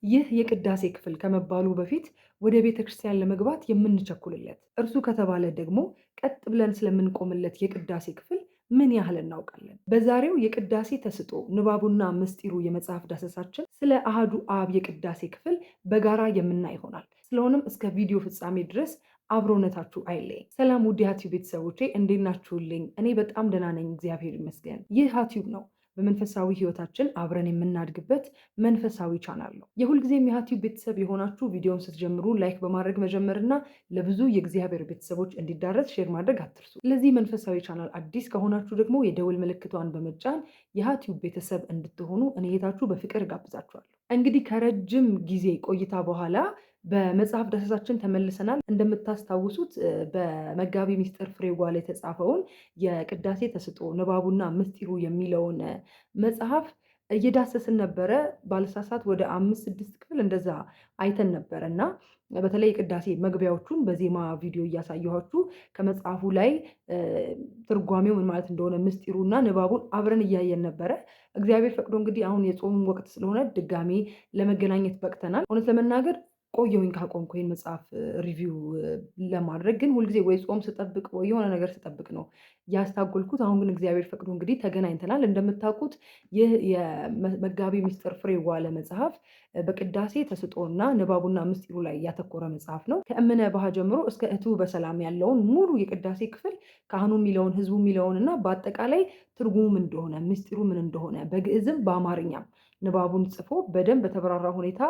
ይህ የቅዳሴ ክፍል ከመባሉ በፊት ወደ ቤተ ክርስቲያን ለመግባት የምንቸኩልለት እርሱ ከተባለ ደግሞ ቀጥ ብለን ስለምንቆምለት የቅዳሴ ክፍል ምን ያህል እናውቃለን? በዛሬው የቅዳሴ ተስጦ ንባቡና ምስጢሩ የመጽሐፍ ዳሰሳችን ስለ አሃዱ አብ የቅዳሴ ክፍል በጋራ የምናይ ይሆናል። ስለሆነም እስከ ቪዲዮ ፍጻሜ ድረስ አብሮነታችሁ አይለይ። ሰላም ውድ የሃቲዩብ ቤተሰቦቼ እንዴት ናችሁልኝ? እኔ በጣም ደህና ነኝ፣ እግዚአብሔር ይመስገን። ይህ ሃቲዩብ ነው። በመንፈሳዊ ህይወታችን አብረን የምናድግበት መንፈሳዊ ቻናል ነው። የሁልጊዜም የሃቲዩብ ቤተሰብ የሆናችሁ ቪዲዮውን ስትጀምሩ ላይክ በማድረግ መጀመርና ለብዙ የእግዚአብሔር ቤተሰቦች እንዲዳረስ ሼር ማድረግ አትርሱ። ለዚህ መንፈሳዊ ቻናል አዲስ ከሆናችሁ ደግሞ የደውል ምልክቷን በመጫን የሃቲዩብ ቤተሰብ እንድትሆኑ እኔ እህታችሁ በፍቅር ጋብዛችኋለሁ። እንግዲህ ከረጅም ጊዜ ቆይታ በኋላ በመጽሐፍ ዳሰሳችን ተመልሰናል። እንደምታስታውሱት በመጋቢ ምስጢር ፍሬዋ ላይ የተጻፈውን የቅዳሴ ተስጦ ንባቡና ምስጢሩ የሚለውን መጽሐፍ እየዳሰስን ነበረ። ባልሳሳት ወደ 5-6 ክፍል እንደዛ አይተን ነበረ እና በተለይ የቅዳሴ መግቢያዎቹን በዜማ ቪዲዮ እያሳየኋችሁ ከመጽሐፉ ላይ ትርጓሜው ምን ማለት እንደሆነ ምስጢሩና ንባቡን አብረን እያየን ነበረ። እግዚአብሔር ፈቅዶ እንግዲህ አሁን የጾም ወቅት ስለሆነ ድጋሜ ለመገናኘት በቅተናል። እውነት ለመናገር ቆየሁኝ ካቆምኩ ይሄን መጽሐፍ ሪቪው ለማድረግ ግን ሁልጊዜ ወይ ጾም ስጠብቅ ወይ የሆነ ነገር ስጠብቅ ነው ያስታጎልኩት። አሁን ግን እግዚአብሔር ፈቅዶ እንግዲህ ተገናኝተናል። እንደምታውቁት ይህ የመጋቢ ምስጢር ፍሬዋ መጽሐፍ በቅዳሴ ተስጦና ንባቡና ምስጢሩ ላይ ያተኮረ መጽሐፍ ነው። ከእምነ ባህ ጀምሮ እስከ እቱ በሰላም ያለውን ሙሉ የቅዳሴ ክፍል ካህኑ የሚለውን ህዝቡ የሚለውን እና በአጠቃላይ ትርጉሙ ምን እንደሆነ ምስጢሩ ምን እንደሆነ በግዕዝም በአማርኛም ንባቡን ጽፎ በደንብ በተብራራ ሁኔታ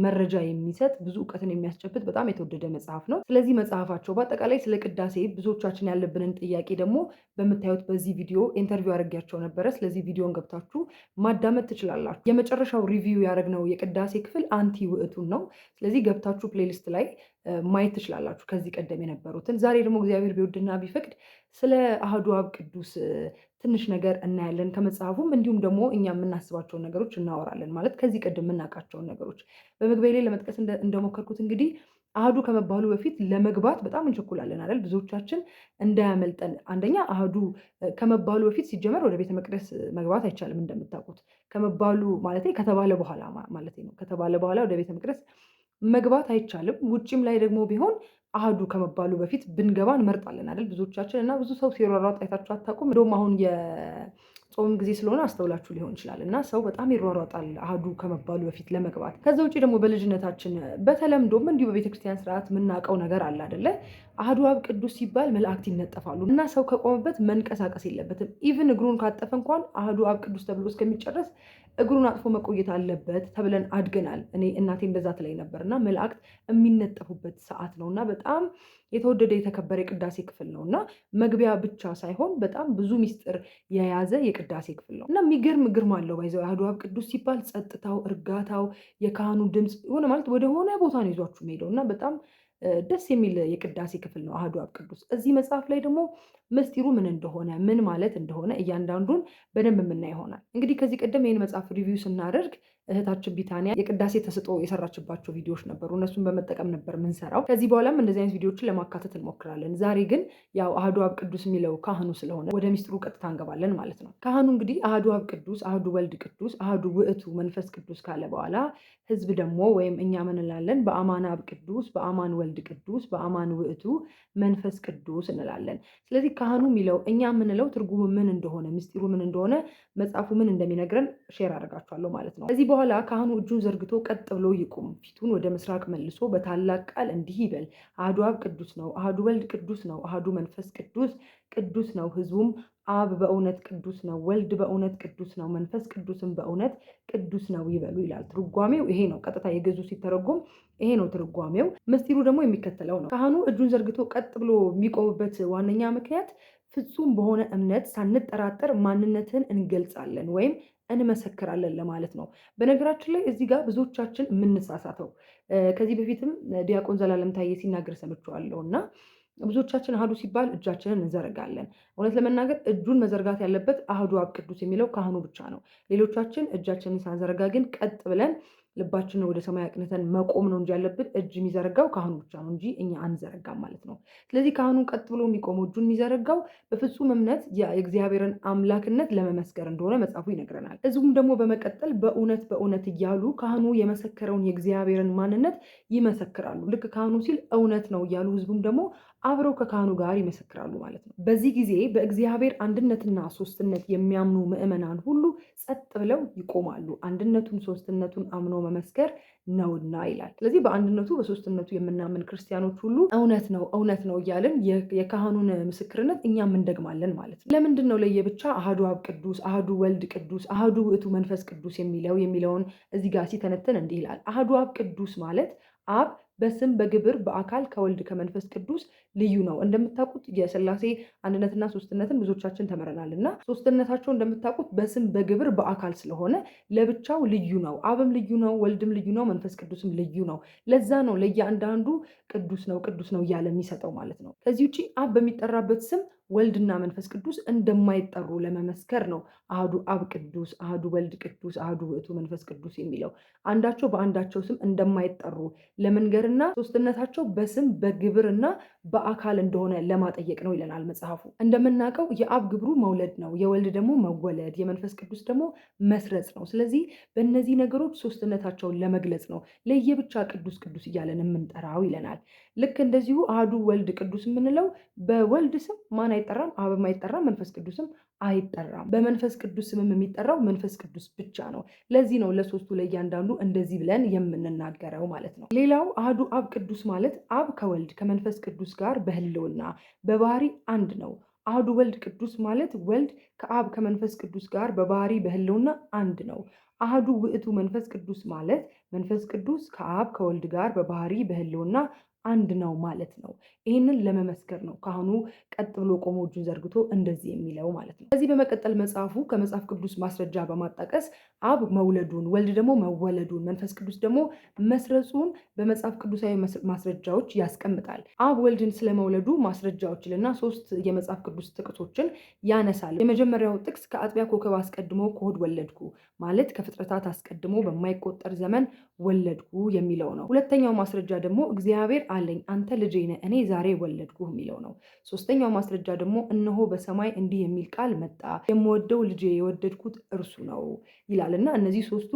መረጃ የሚሰጥ ብዙ እውቀትን የሚያስጨብጥ በጣም የተወደደ መጽሐፍ ነው። ስለዚህ መጽሐፋቸው በአጠቃላይ ስለ ቅዳሴ ብዙዎቻችን ያለብንን ጥያቄ ደግሞ በምታዩት በዚህ ቪዲዮ ኢንተርቪው አድርጌያቸው ነበረ። ስለዚህ ቪዲዮን ገብታችሁ ማዳመጥ ትችላላችሁ። የመጨረሻው ሪቪው ያደረግነው የቅዳሴ ክፍል አንቲ ውእቱን ነው። ስለዚህ ገብታችሁ ፕሌሊስት ላይ ማየት ትችላላችሁ ከዚህ ቀደም የነበሩትን። ዛሬ ደግሞ እግዚአብሔር ቢወድና ቢፈቅድ ስለ አሃዱ አብ ቅዱስ ትንሽ ነገር እናያለን ከመጽሐፉም፣ እንዲሁም ደግሞ እኛ የምናስባቸውን ነገሮች እናወራለን። ማለት ከዚህ ቀደም የምናውቃቸውን ነገሮች በመግቢያ ላይ ለመጥቀስ እንደሞከርኩት እንግዲህ አሃዱ ከመባሉ በፊት ለመግባት በጣም እንቸኩላለን አይደል? ብዙዎቻችን እንዳያመልጠን። አንደኛ አሃዱ ከመባሉ በፊት ሲጀመር ወደ ቤተ መቅደስ መግባት አይቻልም እንደምታውቁት። ከመባሉ ማለት ከተባለ በኋላ ማለት ነው። ከተባለ በኋላ ወደ ቤተ መቅደስ መግባት አይቻልም። ውጭም ላይ ደግሞ ቢሆን አሃዱ ከመባሉ በፊት ብንገባ እንመርጣለን አይደል? ብዙዎቻችን እና ብዙ ሰው ሲሯሯጥ አይታችሁ አታውቁም? እንደውም አሁን የጾም ጊዜ ስለሆነ አስተውላችሁ ሊሆን ይችላል እና ሰው በጣም ይሯሯጣል አሃዱ ከመባሉ በፊት ለመግባት። ከዛ ውጭ ደግሞ በልጅነታችን በተለምዶም እንዲሁ በቤተክርስቲያን ስርዓት የምናውቀው ነገር አለ አይደለ? አሃዱ አብ ቅዱስ ሲባል መላእክት ይነጠፋሉ እና ሰው ከቆመበት መንቀሳቀስ የለበትም። ኢቭን እግሩን ካጠፈ እንኳን አሃዱ አብ ቅዱስ ተብሎ እስከሚጨረስ እግሩን አጥፎ መቆየት አለበት ተብለን አድገናል። እኔ እናቴ እንደዛ ትለኝ ነበርና መላእክት የሚነጠፉበት ሰዓት ነውና በጣም የተወደደ የተከበረ የቅዳሴ ክፍል ነውና መግቢያ ብቻ ሳይሆን በጣም ብዙ ሚስጥር የያዘ የቅዳሴ ክፍል ነው እና የሚገርም ግርማ አለው። ባይዘው አሃዱ አብ ቅዱስ ሲባል ጸጥታው፣ እርጋታው፣ የካህኑ ድምፅ የሆነ ማለት ወደሆነ ቦታ ነው ይዟችሁ የሚሄደው እና በጣም ደስ የሚል የቅዳሴ ክፍል ነው አሃዱ አብ ቅዱስ። እዚህ መጽሐፍ ላይ ደግሞ ምስጢሩ ምን እንደሆነ ምን ማለት እንደሆነ እያንዳንዱን በደንብ የምናይ ይሆናል። እንግዲህ ከዚህ ቀደም ይህን መጽሐፍ ሪቪው ስናደርግ እህታችን ቢታንያ የቅዳሴ ተስጦ የሰራችባቸው ቪዲዮዎች ነበሩ። እነሱን በመጠቀም ነበር የምንሰራው። ከዚህ በኋላም እንደዚህ አይነት ቪዲዮዎችን ለማካተት እንሞክራለን። ዛሬ ግን ያው አሃዱ አብ ቅዱስ የሚለው ካህኑ ስለሆነ ወደ ሚስጥሩ ቀጥታ እንገባለን ማለት ነው። ካህኑ እንግዲህ አሃዱ አብ ቅዱስ፣ አሃዱ ወልድ ቅዱስ፣ አሃዱ ውእቱ መንፈስ ቅዱስ ካለ በኋላ ህዝብ ደግሞ ወይም እኛ ምን እንላለን? በአማን አብ ቅዱስ፣ በአማን ወልድ ቅዱስ፣ በአማን ውእቱ መንፈስ ቅዱስ እንላለን። ስለዚህ ካህኑ የሚለው እኛ የምንለው ትርጉሙ ምን እንደሆነ ምስጢሩ ምን እንደሆነ መጽሐፉ ምን እንደሚነግረን ሼር አደርጋችኋለሁ ማለት ነው። ከዚህ በኋላ ካህኑ እጁን ዘርግቶ ቀጥ ብሎ ይቁም፣ ፊቱን ወደ ምስራቅ መልሶ በታላቅ ቃል እንዲህ ይበል፣ አሃዱ አብ ቅዱስ ነው፣ አሃዱ ወልድ ቅዱስ ነው፣ አሃዱ መንፈስ ቅዱስ ቅዱስ ነው። ህዝቡም አብ በእውነት ቅዱስ ነው፣ ወልድ በእውነት ቅዱስ ነው፣ መንፈስ ቅዱስም በእውነት ቅዱስ ነው ይበሉ ይላል። ትርጓሜው ይሄ ነው። ቀጥታ የግዕዙ ሲተረጎም ይሄ ነው ትርጓሜው። ምስጢሩ ደግሞ የሚከተለው ነው። ካህኑ እጁን ዘርግቶ ቀጥ ብሎ የሚቆምበት ዋነኛ ምክንያት ፍጹም በሆነ እምነት ሳንጠራጠር ማንነትን እንገልጻለን ወይም እንመሰክራለን ለማለት ነው። በነገራችን ላይ እዚህ ጋር ብዙዎቻችን የምንሳሳተው ከዚህ በፊትም ዲያቆን ዘላለም ታዬ ሲናገር ሰምቼዋለሁ እና ብዙዎቻችን አሃዱ ሲባል እጃችንን እንዘረጋለን። እውነት ለመናገር እጁን መዘርጋት ያለበት አሃዱ አብ ቅዱስ የሚለው ካህኑ ብቻ ነው። ሌሎቻችን እጃችንን ሳንዘረጋ ግን ቀጥ ብለን ልባችንን ወደ ሰማይ አቅንተን መቆም ነው እንጂ ያለብን እጅ የሚዘረጋው ካህኑ ብቻ ነው እንጂ እኛ አንዘረጋም ማለት ነው። ስለዚህ ካህኑ ቀጥ ብሎ የሚቆመው እጁን የሚዘረጋው በፍጹም እምነት የእግዚአብሔርን አምላክነት ለመመስከር እንደሆነ መጽሐፉ ይነግረናል። ህዝቡም ደግሞ በመቀጠል በእውነት በእውነት እያሉ ካህኑ የመሰከረውን የእግዚአብሔርን ማንነት ይመሰክራሉ። ልክ ካህኑ ሲል እውነት ነው እያሉ ህዝቡም ደግሞ አብረው ከካህኑ ጋር ይመሰክራሉ ማለት ነው። በዚህ ጊዜ በእግዚአብሔር አንድነትና ሶስትነት የሚያምኑ ምዕመናን ሁሉ ጸጥ ብለው ይቆማሉ። አንድነቱን ሶስትነቱን አምኖ መመስከር ነውና ይላል። ስለዚህ በአንድነቱ በሶስትነቱ የምናምን ክርስቲያኖች ሁሉ እውነት ነው እያልን የካህኑን ምስክርነት እኛም እንደግማለን ማለት ነው። ለምንድን ነው ለየብቻ አሐዱ አብ ቅዱስ፣ አሐዱ ወልድ ቅዱስ፣ አሐዱ ውእቱ መንፈስ ቅዱስ የሚለውን እዚህ ጋር ሲተነትን እንዲህ ይላል። አሐዱ አብ ቅዱስ ማለት አብ በስም በግብር በአካል ከወልድ ከመንፈስ ቅዱስ ልዩ ነው። እንደምታውቁት የሥላሴ አንድነትና ሶስትነትን ብዙዎቻችን ተምረናል እና ሶስትነታቸው እንደምታውቁት በስም በግብር በአካል ስለሆነ ለብቻው ልዩ ነው። አብም ልዩ ነው፣ ወልድም ልዩ ነው፣ መንፈስ ቅዱስም ልዩ ነው። ለዛ ነው ለየአንዳንዱ ቅዱስ ነው እያለ የሚሰጠው ማለት ነው። ከዚህ ውጭ አብ በሚጠራበት ስም ወልድና መንፈስ ቅዱስ እንደማይጠሩ ለመመስከር ነው አሐዱ አብ ቅዱስ፣ አሐዱ ወልድ ቅዱስ፣ አሐዱ ውእቱ መንፈስ ቅዱስ የሚለው አንዳቸው በአንዳቸው ስም እንደማይጠሩ ለመንገርና ሶስትነታቸው በስም በግብርና በአካል እንደሆነ ለማጠየቅ ነው ይለናል መጽሐፉ። እንደምናውቀው የአብ ግብሩ መውለድ ነው፣ የወልድ ደግሞ መወለድ፣ የመንፈስ ቅዱስ ደግሞ መስረጽ ነው። ስለዚህ በእነዚህ ነገሮች ሶስትነታቸውን ለመግለጽ ነው ለየብቻ ቅዱስ ቅዱስ እያለን የምንጠራው ይለናል። ልክ እንደዚሁ አሐዱ ወልድ ቅዱስ የምንለው በወልድ ስም ማን አይጠራም? አብም አይጠራም፣ መንፈስ ቅዱስም አይጠራም። በመንፈስ ቅዱስ ስምም የሚጠራው መንፈስ ቅዱስ ብቻ ነው። ለዚህ ነው ለሶስቱ ለእያንዳንዱ እንደዚህ ብለን የምንናገረው ማለት ነው። ሌላው አሐዱ አብ ቅዱስ ማለት አብ ከወልድ ከመንፈስ ቅዱስ ጋር በህልውና በባህሪ አንድ ነው። አሐዱ ወልድ ቅዱስ ማለት ወልድ ከአብ ከመንፈስ ቅዱስ ጋር በባህሪ በህልውና አንድ ነው። አሐዱ ውእቱ መንፈስ ቅዱስ ማለት መንፈስ ቅዱስ ከአብ ከወልድ ጋር በባህሪ በህልውና አንድ ነው ማለት ነው። ይህንን ለመመስከር ነው ካህኑ ቀጥ ብሎ ቆሞ እጁን ዘርግቶ እንደዚህ የሚለው ማለት ነው። ከዚህ በመቀጠል መጽሐፉ ከመጽሐፍ ቅዱስ ማስረጃ በማጣቀስ አብ መውለዱን፣ ወልድ ደግሞ መወለዱን፣ መንፈስ ቅዱስ ደግሞ መስረጹን በመጽሐፍ ቅዱሳዊ ማስረጃዎች ያስቀምጣል። አብ ወልድን ስለመውለዱ ማስረጃዎች ልና 3 የመጽሐፍ ቅዱስ ጥቅሶችን ያነሳል። የመጀመሪያው ጥቅስ ከአጥቢያ ኮከብ አስቀድሞ ከሆድ ወለድኩ ማለት ከፍጥረታት አስቀድሞ በማይቆጠር ዘመን ወለድኩ የሚለው ነው። ሁለተኛው ማስረጃ ደግሞ እግዚአብሔር አለኝ አንተ ልጄ ነህ እኔ ዛሬ ወለድኩ የሚለው ነው። ሶስተኛው ማስረጃ ደግሞ እነሆ በሰማይ እንዲህ የሚል ቃል መጣ የምወደው ልጄ የወደድኩት እርሱ ነው ይላል እና እነዚህ 3ቱ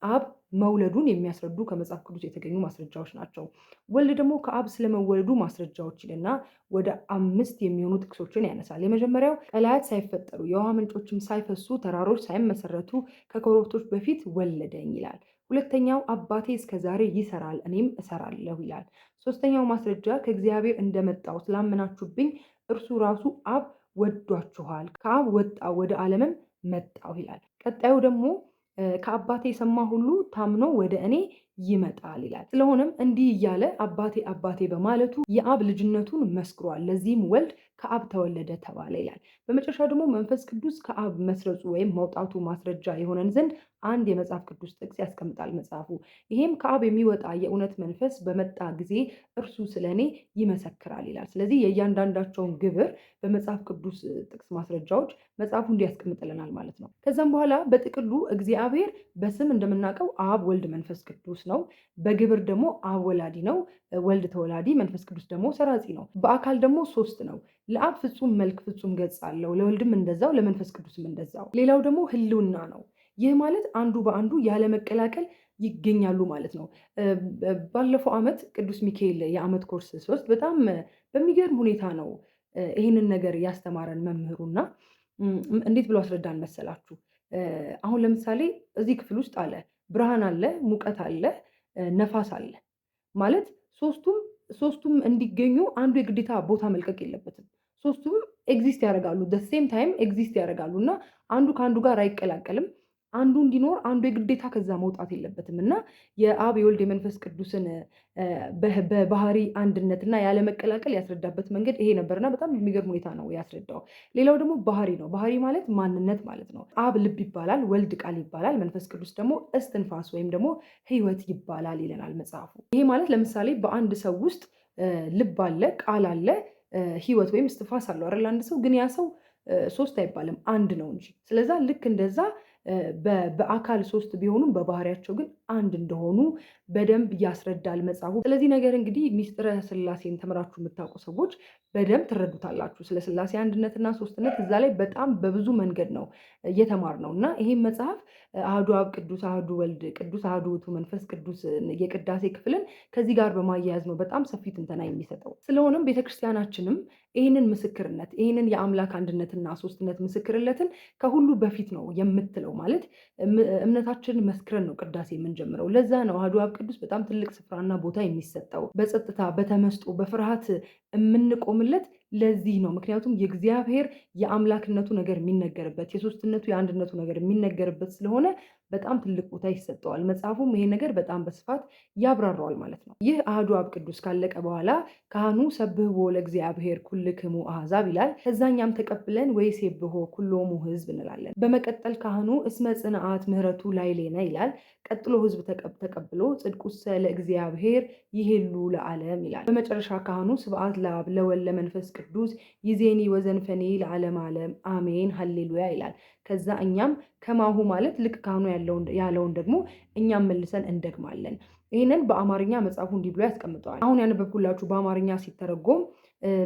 አብ መውለዱን የሚያስረዱ ከመጽሐፍ ቅዱስ የተገኙ ማስረጃዎች ናቸው። ወልድ ደግሞ ከአብ ስለመወለዱ ማስረጃዎች ይልና ወደ 5 የሚሆኑ ጥቅሶችን ያነሳል። የመጀመሪያው ቀላያት ሳይፈጠሩ የውሃ ምንጮችም ሳይፈሱ ተራሮች ሳይመሰረቱ ከኮረብቶች በፊት ወለደኝ ይላል። ሁለተኛው አባቴ እስከዛሬ ይሰራል እኔም እሰራለሁ ይላል። ሶስተኛው ማስረጃ ከእግዚአብሔር እንደመጣው ስላመናችሁብኝ እርሱ ራሱ አብ ወዷችኋል፣ ከአብ ወጣው ወደ ዓለምም መጣው ይላል። ቀጣዩ ደግሞ ከአባቴ የሰማ ሁሉ ታምኖ ወደ እኔ ይመጣል ይላል። ስለሆነም እንዲህ እያለ አባቴ አባቴ በማለቱ የአብ ልጅነቱን መስክሯል። ለዚህም ወልድ ከአብ ተወለደ ተባለ ይላል። በመጨረሻ ደግሞ መንፈስ ቅዱስ ከአብ መስረጹ ወይም መውጣቱ ማስረጃ የሆነን ዘንድ አንድ የመጽሐፍ ቅዱስ ጥቅስ ያስቀምጣል መጽሐፉ። ይሄም ከአብ የሚወጣ የእውነት መንፈስ በመጣ ጊዜ እርሱ ስለ እኔ ይመሰክራል ይላል። ስለዚህ የእያንዳንዳቸውን ግብር በመጽሐፍ ቅዱስ ጥቅስ ማስረጃዎች መጽሐፉ እንዲያስቀምጥልናል ማለት ነው። ከዛም በኋላ በጥቅሉ እግዚአብሔር በስም እንደምናውቀው አብ ወልድ መንፈስ ቅዱስ ነው። በግብር ደግሞ አብ ወላዲ ነው፣ ወልድ ተወላዲ፣ መንፈስ ቅዱስ ደግሞ ሰራጺ ነው። በአካል ደግሞ 3 ነው። ለአብ ፍጹም መልክ ፍጹም ገጽ አለው፣ ለወልድም እንደዛው፣ ለመንፈስ ቅዱስም እንደዛው። ሌላው ደግሞ ህልውና ነው። ይህ ማለት አንዱ በአንዱ ያለመቀላቀል ይገኛሉ ማለት ነው። ባለፈው ዓመት ቅዱስ ሚካኤል የዓመት ኮርስ ስወስድ በጣም በሚገርም ሁኔታ ነው ይህንን ነገር ያስተማረን መምህሩና እንዴት ብሎ አስረዳን መሰላችሁ? አሁን ለምሳሌ እዚህ ክፍል ውስጥ አለ ብርሃን አለ፣ ሙቀት አለ፣ ነፋስ አለ ማለት ሶስቱም እንዲገኙ አንዱ የግዴታ ቦታ መልቀቅ የለበትም። ሶስቱም ኤግዚስት ያደርጋሉ፣ ሴም ታይም ኤግዚስት ያደርጋሉ እና አንዱ ከአንዱ ጋር አይቀላቀልም። አንዱ እንዲኖር አንዱ የግዴታ ከዛ መውጣት የለበትም እና የአብ የወልድ የመንፈስ ቅዱስን በባህሪ አንድነትና ያለመቀላቀል ያስረዳበት መንገድ ይሄ ነበርና በጣም የሚገርም ሁኔታ ነው ያስረዳው። ሌላው ደግሞ ባህሪ ነው። ባህሪ ማለት ማንነት ማለት ነው። አብ ልብ ይባላል፣ ወልድ ቃል ይባላል፣ መንፈስ ቅዱስ ደግሞ እስትንፋስ ወይም ደግሞ ህይወት ይባላል ይለናል መጽሐፉ። ይሄ ማለት ለምሳሌ በአንድ ሰው ውስጥ ልብ አለ፣ ቃል አለ፣ ህይወት ወይም እስትንፋስ አለው አይደል? አንድ ሰው ግን ያ ሰው 3 አይባልም 1 ነው እንጂ። ስለዛ ልክ እንደዛ በአካል ሶስት ቢሆኑም በባህሪያቸው ግን አንድ እንደሆኑ በደንብ ያስረዳል መጽሐፉ። ስለዚህ ነገር እንግዲህ ሚስጥረ ስላሴን ተምራችሁ የምታውቁ ሰዎች በደንብ ትረዱታላችሁ። ስለ ስላሴ አንድነትና ሶስትነት እዛ ላይ በጣም በብዙ መንገድ ነው እየተማርነው እና ይህም መጽሐፍ አሐዱ አብ ቅዱስ አሐዱ ወልድ ቅዱስ አሐዱ ውእቱ መንፈስ ቅዱስ የቅዳሴ ክፍልን ከዚህ ጋር በማያያዝ ነው በጣም ሰፊ ትንተና የሚሰጠው። ስለሆነም ቤተክርስቲያናችንም ይህንን ምስክርነት ይህንን የአምላክ አንድነትና ሶስትነት ምስክርነትን ከሁሉ በፊት ነው የምትለው። ማለት እምነታችንን መስክረን ነው ቅዳሴ የምንጀምረው። ለዛ ነው አሐዱ አብ ቅዱስ በጣም ትልቅ ስፍራና ቦታ የሚሰጠው። በጸጥታ በተመስጦ በፍርሃት የምንቆምለት ለዚህ ነው። ምክንያቱም የእግዚአብሔር የአምላክነቱ ነገር የሚነገርበት የሶስትነቱ የአንድነቱ ነገር የሚነገርበት ስለሆነ በጣም ትልቅ ቦታ ይሰጠዋል። መጽሐፉም ይሄ ነገር በጣም በስፋት ያብራራዋል ማለት ነው። ይህ አሐዱ አብ ቅዱስ ካለቀ በኋላ ካህኑ ሰብህዎ ለእግዚአብሔር ኩልክሙ አሕዛብ ይላል። ከዛኛም ተቀብለን ወይሴብሖ ኩሎሙ ሕዝብ እንላለን። በመቀጠል ካህኑ እስመ ጽንዓት ምህረቱ ላዕሌነ ይላል። ቀጥሎ ሕዝብ ተቀብሎ ጽድቁሰ ለእግዚአብሔር ይሄሉ ለዓለም ይላል። በመጨረሻ ካህኑ ስብሐት ለአብ ለወልድ ለመንፈስ ቅዱስ ይዜኒ ወዘንፈኒ ለዓለም ዓለም አሜን ሃሌሉያ ይላል። ከዛ እኛም ከማሁ ማለት ልክ ካህኑ ያለውን ደግሞ እኛም መልሰን እንደግማለን። ይህንን በአማርኛ መጽሐፉ እንዲህ ብሎ ያስቀምጠዋል። አሁን ያነበብኩላችሁ በአማርኛ ሲተረጎም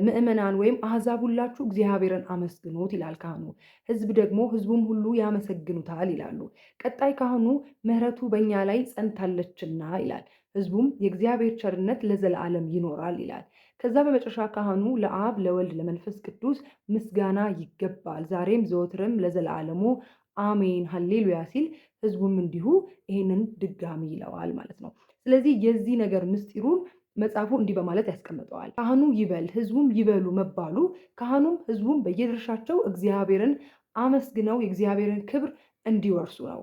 ምዕመናን ወይም አሕዛብ ሁላችሁ እግዚአብሔርን አመስግኑት ይላል ካህኑ። ሕዝቡም ሁሉ ያመሰግኑታል ይላሉ። ቀጣይ ካህኑ ምሕረቱ በእኛ ላይ ጸንታለችና ይላል። ሕዝቡም የእግዚአብሔር ቸርነት ለዘላለም ይኖራል ይላል። ከዛ በመጨረሻ ካህኑ ለአብ ለወልድ ለመንፈስ ቅዱስ ምስጋና ይገባል ዛሬም ዘወትርም ለዘላለሙ አሜን ሃሌሉያ ሲል ሕዝቡም እንዲሁ ይህንን ድጋሚ ይለዋል ማለት ነው። ስለዚህ የዚህ ነገር ምስጢሩን መጽሐፉ እንዲህ በማለት ያስቀምጠዋል። ካህኑ ይበል ሕዝቡም ይበሉ መባሉ ካህኑም ሕዝቡም በየድርሻቸው እግዚአብሔርን አመስግነው የእግዚአብሔርን ክብር እንዲወርሱ ነው።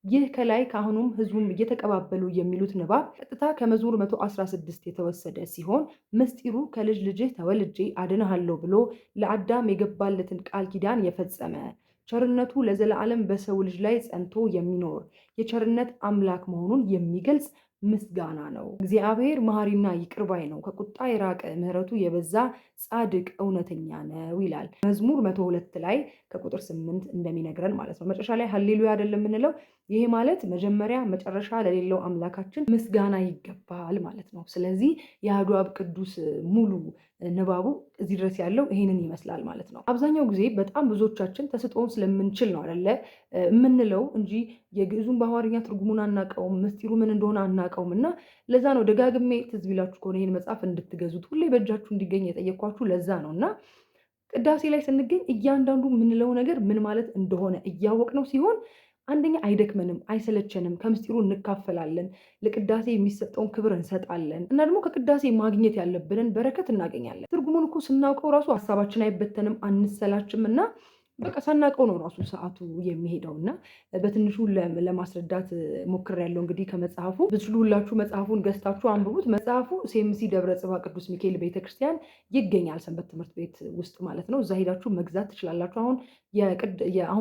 ይህ ከላይ ካህኑም ሕዝቡም እየተቀባበሉ የሚሉት ንባብ ቀጥታ ከመዝሙር 116 የተወሰደ ሲሆን ምስጢሩ ከልጅ ልጅህ ተወልጄ አድንሃለሁ ብሎ ለአዳም የገባለትን ቃል ኪዳን የፈጸመ ቸርነቱ ለዘላለም በሰው ልጅ ላይ ጸንቶ የሚኖር የቸርነት አምላክ መሆኑን የሚገልጽ ምስጋና ነው። እግዚአብሔር መሐሪና ይቅር ባይ ነው፣ ከቁጣ የራቀ ምሕረቱ የበዛ ጻድቅ እውነተኛ ነው ይላል መዝሙር 102 ላይ ከቁጥር 8 እንደሚነግረን ማለት ነው። መጨረሻ ላይ ሃሌሉያ አይደለም የምንለው። ይሄ ማለት መጀመሪያ መጨረሻ ለሌለው አምላካችን ምስጋና ይገባል ማለት ነው። ስለዚህ የአሐዱ አብ ቅዱስ ሙሉ ንባቡ እዚህ ድረስ ያለው ይሄንን ይመስላል ማለት ነው። አብዛኛው ጊዜ በጣም ብዙዎቻችን ተስጦውን ስለምንችል ነው አይደለ የምንለው እንጂ የግዕዙን በአማርኛ ትርጉሙን አናውቀውም፣ ምስጢሩ ምን እንደሆነ አናውቀውም። እና ለዛ ነው ደጋግሜ ትዝ ቢላችሁ ከሆነ ይህን መጽሐፍ እንድትገዙት ሁሌ በእጃችሁ እንዲገኝ የጠየኳችሁ ለዛ ነው። እና ቅዳሴ ላይ ስንገኝ እያንዳንዱ የምንለው ነገር ምን ማለት እንደሆነ እያወቅነው ሲሆን አንደኛ አይደክመንም፣ አይሰለቸንም፣ ከምስጢሩ እንካፈላለን፣ ለቅዳሴ የሚሰጠውን ክብር እንሰጣለን እና ደግሞ ከቅዳሴ ማግኘት ያለብንን በረከት እናገኛለን። ትርጉሙን እኮ ስናውቀው ራሱ ሀሳባችን አይበተንም፣ አንሰላችም እና በቃ ሳናውቀው ነው ራሱ ሰዓቱ የሚሄደው። እና በትንሹ ለማስረዳት ሞክሬያለሁ። እንግዲህ ከመጽሐፉ ብትችሉ ሁላችሁ መጽሐፉን ገዝታችሁ አንብቡት። መጽሐፉ ሴምሲ ደብረ ጽባ ቅዱስ ሚካኤል ቤተክርስቲያን ይገኛል፣ ሰንበት ትምህርት ቤት ውስጥ ማለት ነው። እዛ ሄዳችሁ መግዛት ትችላላችሁ። አሁን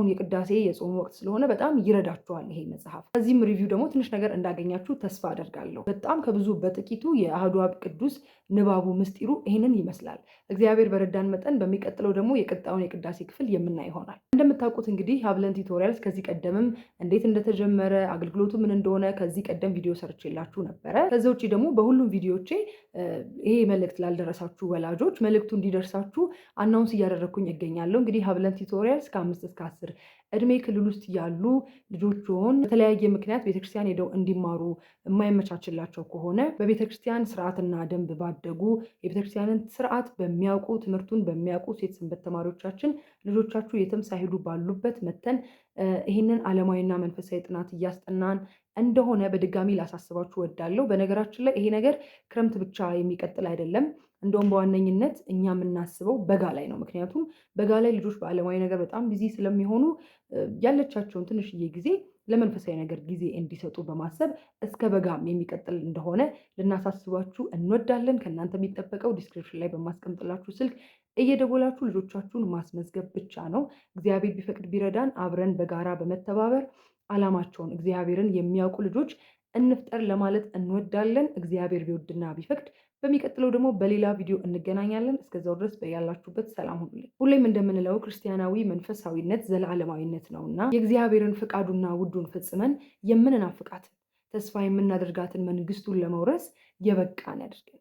የቅዳሴ የጾም ወቅት ስለሆነ በጣም ይረዳችኋል ይሄ መጽሐፍ። ከዚህም ሪቪው ደግሞ ትንሽ ነገር እንዳገኛችሁ ተስፋ አደርጋለሁ። በጣም ከብዙ በጥቂቱ የአሐዱ አብ ቅዱስ ንባቡ ምስጢሩ ይህንን ይመስላል። እግዚአብሔር በረዳን መጠን በሚቀጥለው ደግሞ የቀጣዩን የቅዳሴ ክፍል የምናይ ይሆናል። እንደምታውቁት እንግዲህ ሀብለን ቱቶሪያልስ ከዚህ ቀደምም እንዴት እንደተጀመረ አገልግሎቱ ምን እንደሆነ ከዚህ ቀደም ቪዲዮ ሰርቼላችሁ ነበረ። ከዚ ውጭ ደግሞ በሁሉም ቪዲዮቼ ይሄ መልእክት ላልደረሳችሁ ወላጆች መልእክቱ እንዲደርሳችሁ አናውንስ እያደረግኩኝ እገኛለሁ። እንግዲህ ሀብለን ቱቶሪያልስ ከ5 እስከ 10 እድሜ ክልል ውስጥ ያሉ ልጆችን በተለያየ ምክንያት ቤተክርስቲያን ሄደው እንዲማሩ የማይመቻችላቸው ከሆነ በቤተክርስቲያን ስርዓትና ደንብ ባደጉ የቤተክርስቲያንን ስርዓት በሚያውቁ ትምህርቱን በሚያውቁ ሴት ሰንበት ተማሪዎቻችን ልጆቻችሁ የትም ሳይሄዱ ባሉበት መተን ይህንን ዓለማዊና መንፈሳዊ ጥናት እያስጠናን እንደሆነ በድጋሚ ላሳስባችሁ ወዳለሁ። በነገራችን ላይ ይሄ ነገር ክረምት ብቻ የሚቀጥል አይደለም። እንደውም በዋነኝነት እኛ የምናስበው በጋ ላይ ነው። ምክንያቱም በጋ ላይ ልጆች በዓለማዊ ነገር በጣም ቢዚ ስለሚሆኑ ያለቻቸውን ትንሽዬ ጊዜ ለመንፈሳዊ ነገር ጊዜ እንዲሰጡ በማሰብ እስከ በጋም የሚቀጥል እንደሆነ ልናሳስባችሁ እንወዳለን። ከእናንተ የሚጠበቀው ዲስክሪፕሽን ላይ በማስቀምጥላችሁ ስልክ እየደወላችሁ ልጆቻችሁን ማስመዝገብ ብቻ ነው። እግዚአብሔር ቢፈቅድ ቢረዳን አብረን በጋራ በመተባበር ዓላማቸውን እግዚአብሔርን የሚያውቁ ልጆች እንፍጠር ለማለት እንወዳለን። እግዚአብሔር ቢወድና ቢፈቅድ በሚቀጥለው ደግሞ በሌላ ቪዲዮ እንገናኛለን። እስከዛው ድረስ በያላችሁበት ሰላም ሁኑልኝ። ሁሌም እንደምንለው ክርስቲያናዊ መንፈሳዊነት ዘላለማዊነት ነውና የእግዚአብሔርን ፍቃዱና ውዱን ፈጽመን የምንናፍቃትን ተስፋ የምናደርጋትን መንግስቱን ለመውረስ የበቃን ያድርገን።